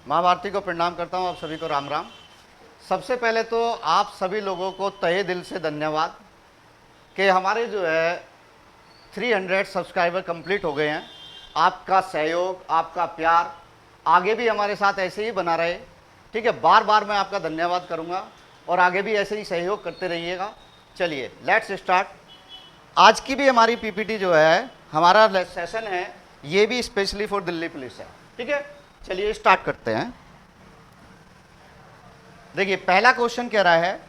माँ भारती को प्रणाम करता हूँ, आप सभी को राम राम। सबसे पहले तो आप सभी लोगों को तहे दिल से धन्यवाद कि हमारे जो है 300 सब्सक्राइबर कंप्लीट हो गए हैं। आपका सहयोग, आपका प्यार आगे भी हमारे साथ ऐसे ही बना रहे, ठीक है। बार बार मैं आपका धन्यवाद करूँगा और आगे भी ऐसे ही सहयोग करते रहिएगा। चलिए लेट्स स्टार्ट। आज की भी हमारी पीपीटी जो है, हमारा सेशन है, ये भी स्पेशली फॉर दिल्ली पुलिस है, ठीक है। चलिए स्टार्ट करते हैं। देखिए पहला क्वेश्चन कह रहा है,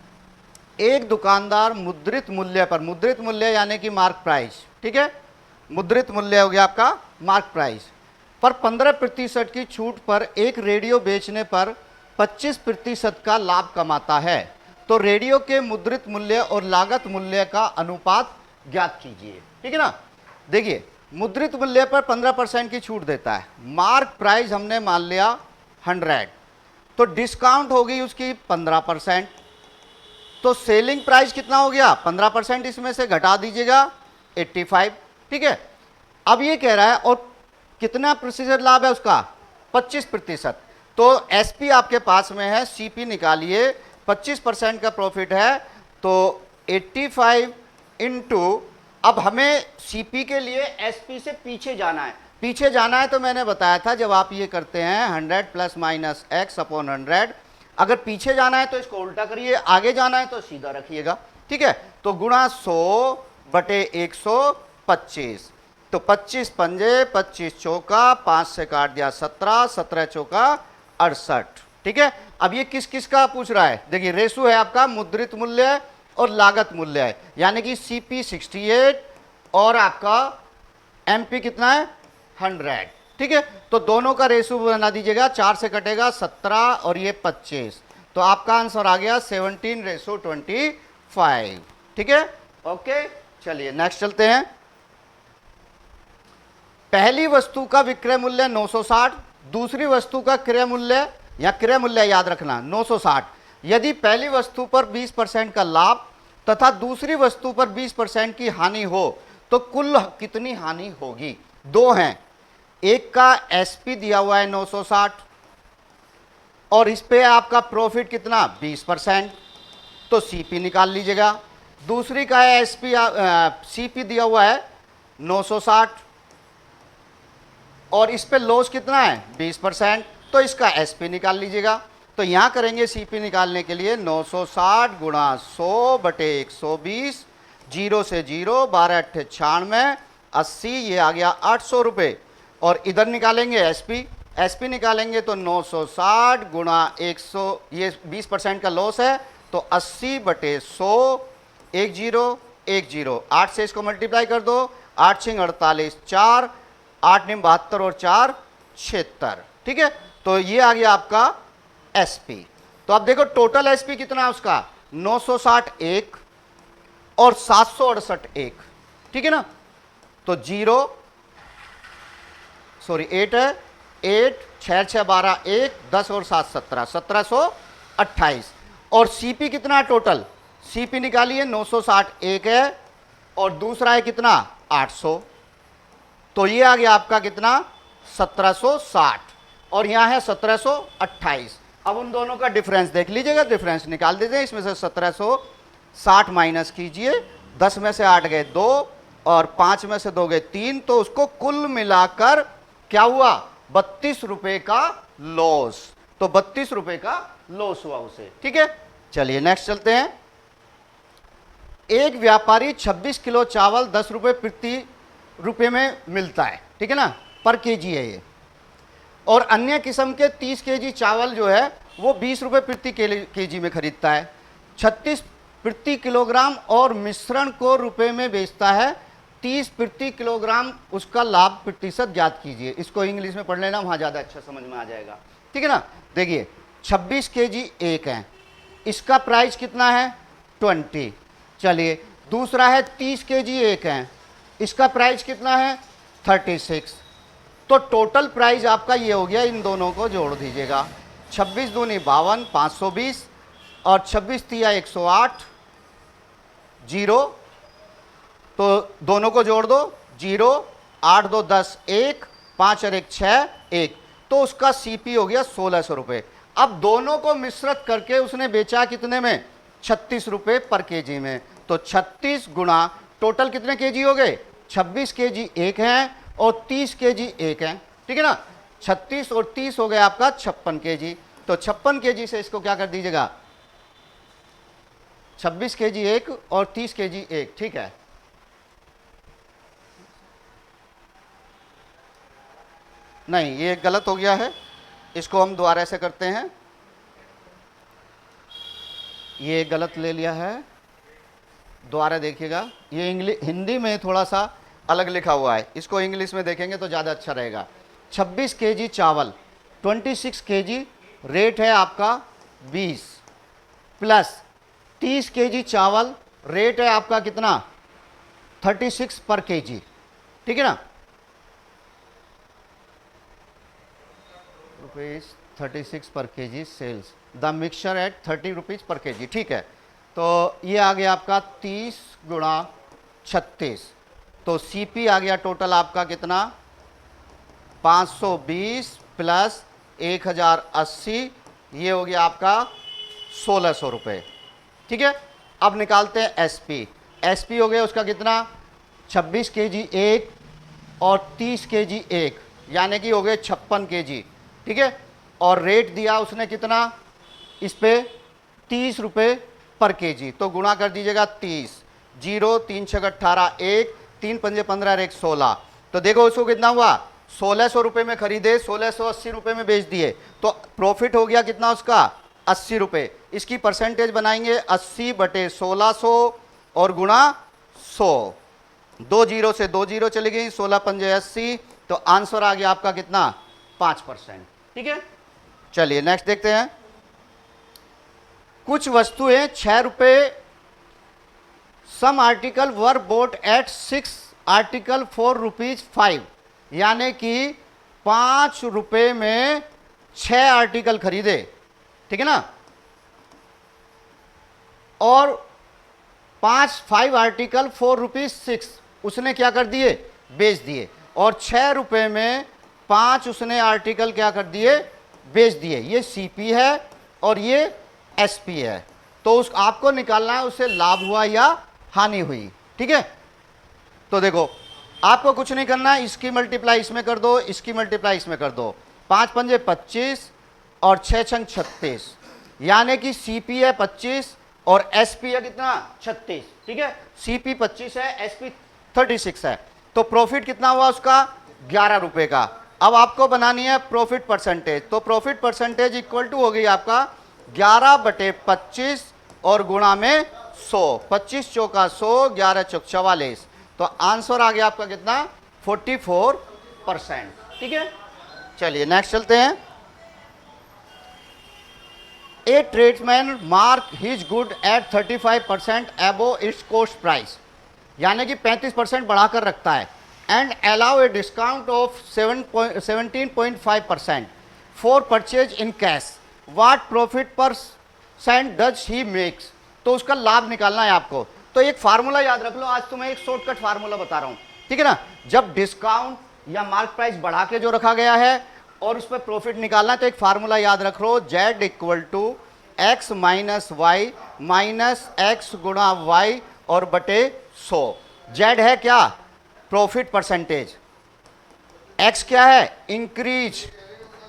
एक दुकानदार मुद्रित मूल्य पर, मुद्रित मूल्य यानी कि मार्क प्राइस, ठीक है, मुद्रित मूल्य हो गया आपका मार्क प्राइस पर 15% की छूट पर एक रेडियो बेचने पर 25% का लाभ कमाता है। तो रेडियो के मुद्रित मूल्य और लागत मूल्य का अनुपात ज्ञात कीजिए, ठीक है ना। देखिए मुद्रित मूल्य पर 15% की छूट देता है, मार्क प्राइस हमने मान लिया 100, तो डिस्काउंट होगी उसकी 15%, तो सेलिंग प्राइस कितना हो गया 15%, इसमें से घटा दीजिएगा 85, ठीक है। अब ये कह रहा है और कितना प्रतिशत लाभ है उसका 25%, तो एसपी आपके पास में है, सीपी निकालिए, 25% का प्रॉफिट है तो 85 इंटू, अब हमें सीपी के लिए एसपी से पीछे जाना है, पीछे जाना है तो मैंने बताया था जब आप ये करते हैं 100 प्लस माइनस एक्स अपॉन 100, अगर पीछे जाना है तो इसको उल्टा करिए, आगे जाना है तो सीधा रखिएगा, ठीक है। तो गुणा 100 बटे 125, तो 25 पंजे 25 चौका, 5 से काट दिया 17, 17 चौका 68, ठीक है। अब ये किस किस का पूछ रहा है, देखिए रेशो है आपका मुद्रित मूल्य और लागत मूल्य है, यानी कि सीपी 68 और आपका एमपी कितना है 100, ठीक है। तो दोनों का रेशो बना दीजिएगा, 4 से कटेगा 17 और ये 25, तो आपका आंसर आ गया 17:25, ठीक है। ओके चलिए नेक्स्ट चलते हैं। पहली वस्तु का विक्रय मूल्य 960, दूसरी वस्तु का क्रय मूल्य या क्रय मूल्य याद रखना 960, यदि पहली वस्तु पर 20% का लाभ तथा दूसरी वस्तु पर 20% की हानि हो तो कुल कितनी हानि होगी। दो हैं, एक का एसपी दिया हुआ है 960 और इस पे आपका प्रॉफिट कितना 20%, तो सीपी निकाल लीजिएगा। दूसरी का है एसपी, सीपी दिया हुआ है 960 और इस पे लॉस कितना है 20%, तो इसका एसपी निकाल लीजिएगा। तो यहां करेंगे सीपी निकालने के लिए 960 गुणा 100 बटे 120, 0 से 0, 12 अट्ठे 96, 80, ये आ गया 800 रुपये। और इधर निकालेंगे एसपी, एसपी निकालेंगे तो 960 गुणा 100, ये 20% का लॉस है तो 80 बटे 100, 10 10, 8 से इसको मल्टीप्लाई कर दो, 8 छिंग 48, 4, 8 निम 72 और 4 76, ठीक है। तो ये आ गया आपका एसपी। तो अब देखो टोटल एसपी कितना है उसका 960 एक और 768 एक, ठीक है ना। तो 8 है, 8 6 6 12 1, 10 और 7 17, 1728। और सीपी कितना है टोटल, सीपी निकालिए 960 एक है और दूसरा है कितना 800, तो ये आ गया आपका कितना 1760 और यहाँ है 1728। अब उन दोनों का डिफरेंस देख लीजिएगा, डिफरेंस निकाल दीजिए, इसमें से 1760 माइनस कीजिए, 10 में से 8 गए 2 और 5 में से 2 गए 3, तो उसको कुल मिलाकर क्या हुआ 32 रुपए का लॉस, तो 32 रुपए का लॉस हुआ उसे, ठीक है। चलिए नेक्स्ट चलते हैं। एक व्यापारी 26 किलो चावल 10 रुपए प्रति रुपए में मिलता है, ठीक है ना, पर केजी है ये, और अन्य किस्म के 30 केजी चावल जो है वो 20 रुपए प्रति केजी में खरीदता है, 36 प्रति किलोग्राम और मिश्रण को रुपए में बेचता है, 30 प्रति किलोग्राम, उसका लाभ प्रतिशत ज्ञात कीजिए। इसको इंग्लिश में पढ़ लेना, वहाँ ज़्यादा अच्छा समझ में आ जाएगा, ठीक है ना। देखिए 26 केजी एक है, इसका प्राइस कितना है 20, चलिए दूसरा है 30 केजी एक है, इसका प्राइस कितना है 36, तो टोटल प्राइस आपका ये हो गया, इन दोनों को जोड़ दीजिएगा, 26 दूनी 52, 520 और 26 तिया 108, 0, तो दोनों को जोड़ दो 0, 8 2 10 1, 5 और 1 6 1, तो उसका सीपी हो गया 1600 रुपये। अब दोनों को मिश्रित करके उसने बेचा कितने में, 36 रुपये पर केजी में। तो 36 गुणा टोटल कितने केजी हो गए, 26 केजी एक है और 30 केजी एक है, ठीक है ना। 36 और 30 हो गया आपका 56 केजी। तो 56 केजी से इसको क्या कर दीजिएगा, 26 केजी एक और 30 केजी एक, ठीक है। नहीं, ये गलत हो गया है, इसको हम दोबारा से करते हैं। ये गलत ले लिया है, दोबारा देखिएगा। ये हिंदी में थोड़ा सा अलग लिखा हुआ है, इसको इंग्लिश में देखेंगे तो ज़्यादा अच्छा रहेगा। 26 केजी चावल, 26 केजी रेट है आपका 20, प्लस 30 केजी चावल रेट है आपका कितना, 36 पर केजी, ठीक है ना। Rupees 36 per KG sells, the mixture at 30 rupees per KG, ठीक है। तो ये आ गया आपका 30 गुणा 36, तो सीपी आ गया टोटल आपका कितना, 520 प्लस 1080, ये हो गया आपका 1600 रुपये, ठीक है। अब निकालते हैं एसपी। एसपी हो गया उसका कितना, 26 केजी एक और 30 केजी एक, यानी कि हो गए 56 केजी, ठीक है। और रेट दिया उसने कितना इस पे, 30 रुपये पर केजी। तो गुणा कर दीजिएगा 30, 0 3 6 18, 1 3 5 15 1 16। तो देखो उसको कितना हुआ, 1600 रुपये में खरीदे, 1680 रुपये में बेच दिए, तो प्रॉफिट हो गया कितना उसका, 80 रुपये। इसकी परसेंटेज बनाएंगे 80/1600 और गुणा 100, 2 जीरो से 2 जीरो चली गई, 16 पंजे 80, तो आंसर आ गया आपका कितना, 5%, ठीक है। चलिए नेक्स्ट देखते हैं। कुछ वस्तुएं 6 रुपये, सम आर्टिकल वर बोट एट 6 आर्टिकल 4 रुपीज 5, यानी कि 5 रुपये में 6 आर्टिकल खरीदे, ठीक है ना। और 5 आर्टिकल 4 रुपीज 6 उसने क्या कर दिए, बेच दिए। और 6 रुपये में 5 उसने आर्टिकल क्या कर दिए, बेच दिए। ये सीपी है और ये एसपी है। तो उस आपको निकालना है उससे लाभ हुआ या हानि हुई, ठीक है। तो देखो आपको कुछ नहीं करना है, इसकी मल्टीप्लाई इसमें कर दो, इसकी मल्टीप्लाई इसमें कर दो, 5 पंजे 25 और 6 छंग 36, यानी कि सीपी है 25 और एसपी है कितना, 36, ठीक है। सीपी 25 है, एसपी 36 है। तो प्रॉफिट कितना हुआ उसका, 11 रुपये का। अब आपको बनानी है प्रॉफिट परसेंटेज, तो प्रॉफिट परसेंटेज इक्वल टू हो गई आपका 11/25 और गुणा में 100, 25 चौका 100, 11 चौक 44, तो आंसर आ गया आपका कितना, 44%, ठीक है। चलिए नेक्स्ट चलते हैं। A tradesman mark his good at 35% above it's cost price, यानी कि 35% बढ़ाकर रखता है, and allow a discount of 17.5% for purchase in cash, what profit percent does he makes. तो उसका लाभ निकालना है आपको। तो एक फार्मूला याद रख लो, आज तुम्हें एक शॉर्टकट फार्मूला बता रहा हूं, ठीक है ना। जब डिस्काउंट या मार्क प्राइस बढ़ा के जो रखा गया है और उस पर प्रॉफिट निकालना है, तो एक फार्मूला याद रख लो, Z equal to X minus Y minus X गुणा वाई और बटे 100। Z है क्या, प्रॉफिट परसेंटेज, X क्या है, इंक्रीज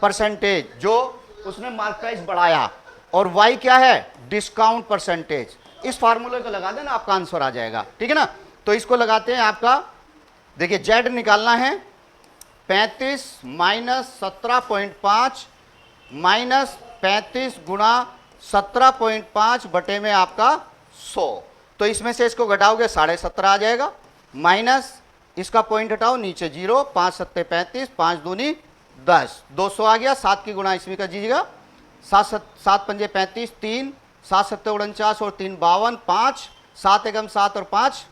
परसेंटेज जो उसने मार्क प्राइस बढ़ाया, और Y क्या है, डिस्काउंट परसेंटेज। इस फार्मूले को लगा देना, आपका आंसर आ जाएगा, ठीक है ना। तो इसको लगाते हैं, आपका देखिए Z निकालना है 35 माइनस 17.5 माइनस 35 गुणा 17.5 बटे में आपका 100। तो इसमें से इसको घटाओगे 17.5 आ जाएगा, माइनस इसका पॉइंट हटाओ, नीचे 0, 5 सत्ते 35, 5 दूनी 10, 200 आ गया। 7 की गुणा इसमें कर दीजिएगा, 7 पंजे 35, 3 7 सत्ते 49 और 3 52, 5 7 एकम 7 और 5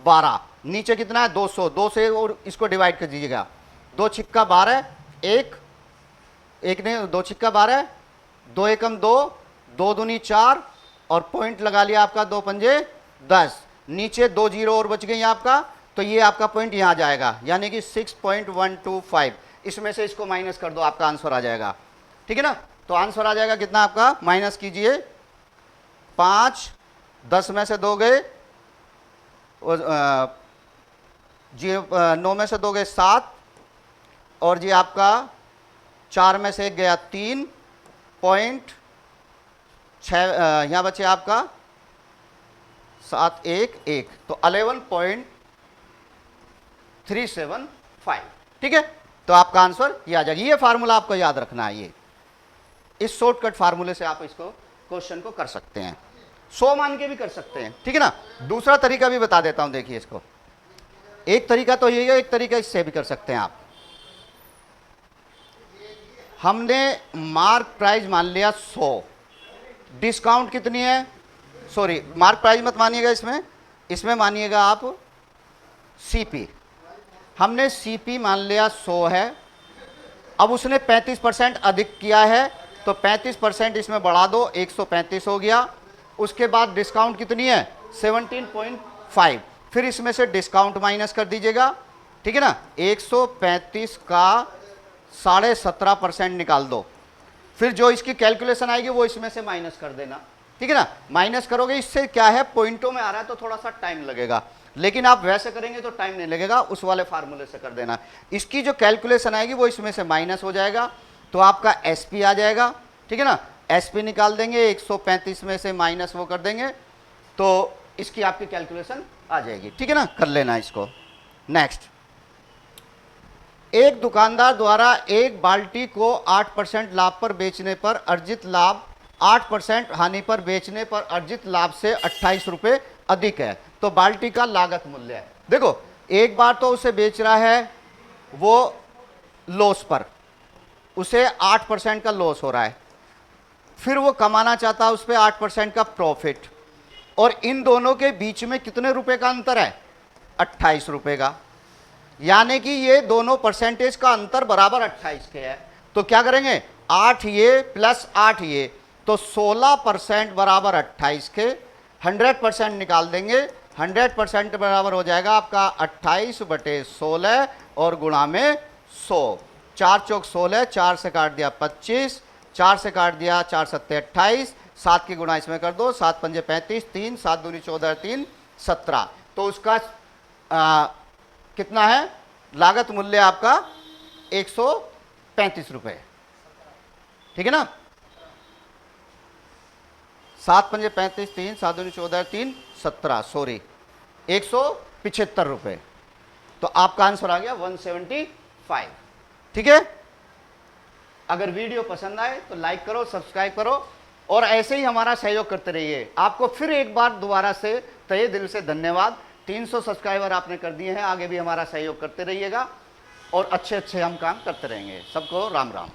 12, नीचे कितना है 200, 2 से और इसको डिवाइड कर दीजिएगा, 2 छिक्का 12, 1 ने 2 छिक्का 12, 2 एकम 2, 2 दूनी 4 और पॉइंट लगा लिया आपका 2 पंजे 10, नीचे 2 जीरो और बच गई आपका। तो ये आपका पॉइंट यहाँ जाएगा, यानी कि 6.125, इसमें से इसको माइनस कर दो, आपका आंसर आ जाएगा। ठीक है ना, तो आंसर आ जाएगा कितना आपका, माइनस कीजिए 5, 10 में से 2 गए जी, 9 में से 2 गए 7, और जी आपका 4 में से 1 गया 3.6, यहाँ बचे आपका 7, 1, 1, तो 11.375। ठीक है, तो आपका आंसर ये आ जाएगा। ये फार्मूला आपको याद रखना है, ये इस शॉर्टकट फार्मूले से आप इसको क्वेश्चन को कर सकते हैं, 100 मान के भी कर सकते हैं। ठीक है ना, दूसरा तरीका भी बता देता हूं, देखिए इसको, एक तरीका तो यही है, एक तरीका इससे भी कर सकते हैं आप। हमने मार्क प्राइस मान लिया 100, डिस्काउंट कितनी है, सॉरी मार्क प्राइस मत मानिएगा, इसमें मानिएगा आप सीपी। हमने सीपी मान लिया 100 है, अब उसने 35% अधिक किया है, तो 35% इसमें बढ़ा दो, 135 हो गया। उसके बाद डिस्काउंट कितनी है, 17.5, फिर इसमें से डिस्काउंट माइनस कर दीजिएगा। ठीक है ना, 135 का 17.5% निकाल दो, फिर जो इसकी कैलकुलेशन आएगी वो इसमें से माइनस कर देना। ठीक है ना, माइनस करोगे, इससे क्या है, पॉइंटों में आ रहा है तो थोड़ा सा टाइम लगेगा, लेकिन आप वैसे करेंगे तो टाइम नहीं लगेगा, उस वाले फार्मूले से कर देना। इसकी जो कैलकुलेशन आएगी वो इसमें से माइनस हो जाएगा, तो आपका एसपी आ जाएगा। ठीक है ना, एसपी निकाल देंगे, 135 में से माइनस वो कर देंगे, तो इसकी आपकी कैलकुलेशन आ जाएगी। ठीक है ना, कर लेना इसको। नेक्स्ट, एक दुकानदार द्वारा एक बाल्टी को 8% लाभ पर बेचने पर अर्जित लाभ 8% हानि पर बेचने पर अर्जित लाभ से 28 रुपये अधिक है, तो बाल्टी का लागत मूल्य है। देखो, एक बार तो उसे बेच रहा है वो लॉस पर, उसे 8% का लॉस हो रहा है, फिर वो कमाना चाहता है उस पर 8% का प्रॉफिट, और इन दोनों के बीच में कितने रुपए का अंतर है, 28 रुपए का, यानी कि ये दोनों परसेंटेज का अंतर बराबर 28 के है। तो क्या करेंगे, 8 ये प्लस 8 ये, तो 16% बराबर 28 के, 100% निकाल देंगे, 100% बराबर हो जाएगा आपका 28/16 और गुणा में 100, 4 चौक 16, 4 से काट दिया 25, 4 से काट दिया 4 सत्ते 28, 7 की गुणा इसमें कर दो, 7 पंजे 35, 3 7 दूनी 14, 3 17, तो उसका कितना है, लागत मूल्य आपका 135 रुपये। ठीक है ना, 7 पंजे 35, 3 7 दूनी 14, 3 17, सॉरी 175 रुपये, तो आपका आंसर आ गया 175। ठीक है, अगर वीडियो पसंद आए तो लाइक करो, सब्सक्राइब करो, और ऐसे ही हमारा सहयोग करते रहिए। आपको फिर एक बार दोबारा से तहे दिल से धन्यवाद, 300 सब्सक्राइबर आपने कर दिए हैं, आगे भी हमारा सहयोग करते रहिएगा और अच्छे अच्छे हम काम करते रहेंगे। सबको राम राम।